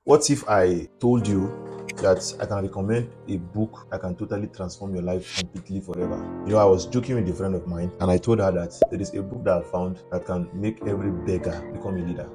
What if I told you that I can recommend a book that can totally transform your life completely forever? I was joking with a friend of mine and I told her that there is a book that I found that can make every beggar become a leader.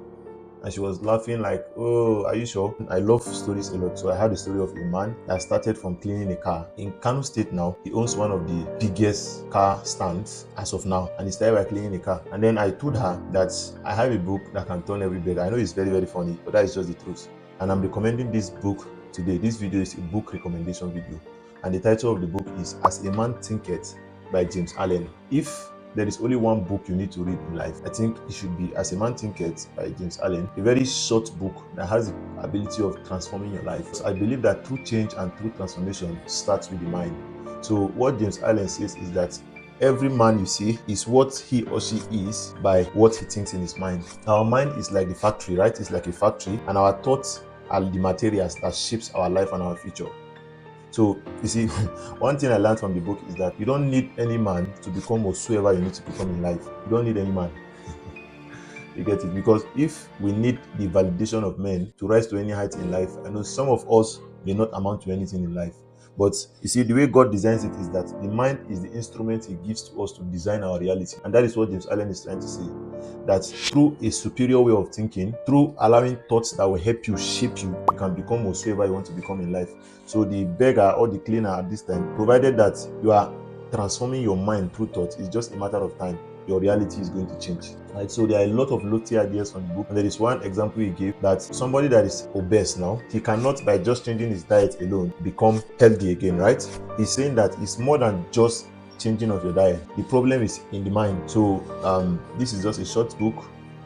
And she was laughing like, "Oh, are you sure?" I love stories a lot. So I had a story of a man that started from cleaning a car. In Kano State now, he owns one of the biggest car stands as of now. And he started by cleaning a car. And then I told her that I have a book that can turn every beggar. I know it's very, very funny, but that is just the truth. And I'm recommending this book today. This video is a book recommendation video. And the title of the book is As a Man Thinketh by James Allen. If there is only one book you need to read in life, I think it should be As a Man Thinketh by James Allen. A very short book that has the ability of transforming your life. So I believe that true change and true transformation starts with the mind. So what James Allen says is that every man you see is what he or she is by what he thinks in his mind. Our mind is like the factory, right? It's like a factory, and our thoughts are the materials that shapes our life and our future. So you see, one thing I learned from the book is that you don't need any man to become whatsoever you need to become in life. You don't need any man. You get it? Because if we need the validation of men to rise to any height in life, I know some of us may not amount to anything in life. But you see, the way God designs it is that the mind is the instrument He gives to us to design our reality. And that is what James Allen is trying to say. That through a superior way of thinking, through allowing thoughts that will help you shape you, you can become whatsoever you want to become in life. So the beggar or the cleaner at this time, provided that you are transforming your mind through thought, it's just a matter of time. Your reality is going to change. Right? So there are a lot of lofty ideas from the book. And there is one example he gave that somebody that is obese now, he cannot by just changing his diet alone become healthy again, right? He's saying that it's more than just changing of your diet. The problem is in the mind. So this is just a short book,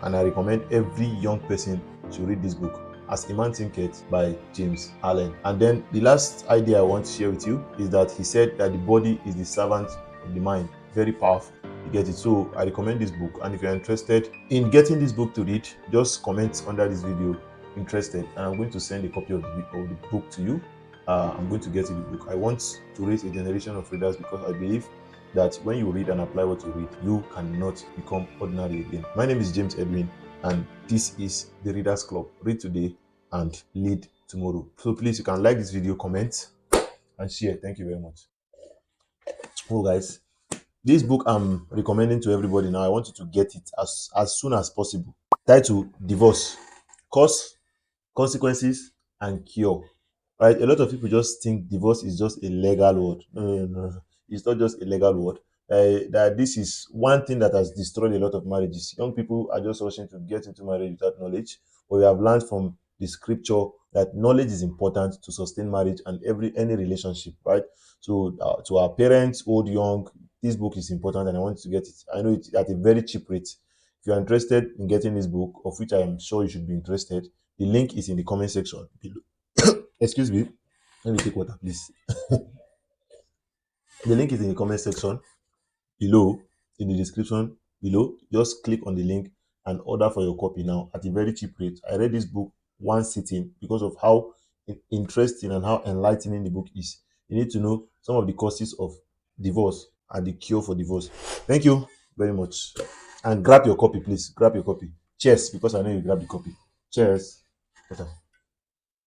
and I recommend every young person to read this book, As a Man Thinketh by James Allen. And then the last idea I want to share with you is that he said that the body is the servant of the mind. Very powerful. You get it? So I recommend this book, and if you're interested in getting this book to read, just comment under this video interested, and I'm going to send a copy of the book to you. I'm going to get you the book. I want to raise a generation of readers because I believe that when you read and apply what you read, you cannot become ordinary again. My name is James Edwin, and this is the Readers Club. Read today and lead tomorrow. So please, you can like this video, comment, and share. Thank you very much. Oh, guys, this book I'm recommending to everybody now. I want you to get it as soon as possible. Title: Divorce, Cause, Consequences, and Cure. Right? A lot of people just think divorce is just a legal word. No. It's not just a legal word. That this is one thing that has destroyed a lot of marriages. Young people are just rushing to get into marriage without knowledge. But we have learned from the scripture that knowledge is important to sustain marriage and any relationship, right? So to our parents, old, young, this book is important, and I want you to get it. I know it's at a very cheap rate. If you are interested in getting this book, of which I am sure you should be interested, the link is in the comment section below. Excuse me. Let me take water, please. The link is in the comment section below, in the description below. Just click on the link and order for your copy now at a very cheap rate. I read this book one sitting because of how interesting and how enlightening the book is. You need to know some of the causes of divorce and the cure for divorce. Thank you very much. And grab your copy, please. Grab your copy. Cheers, because I know you grab the copy. Cheers. Better.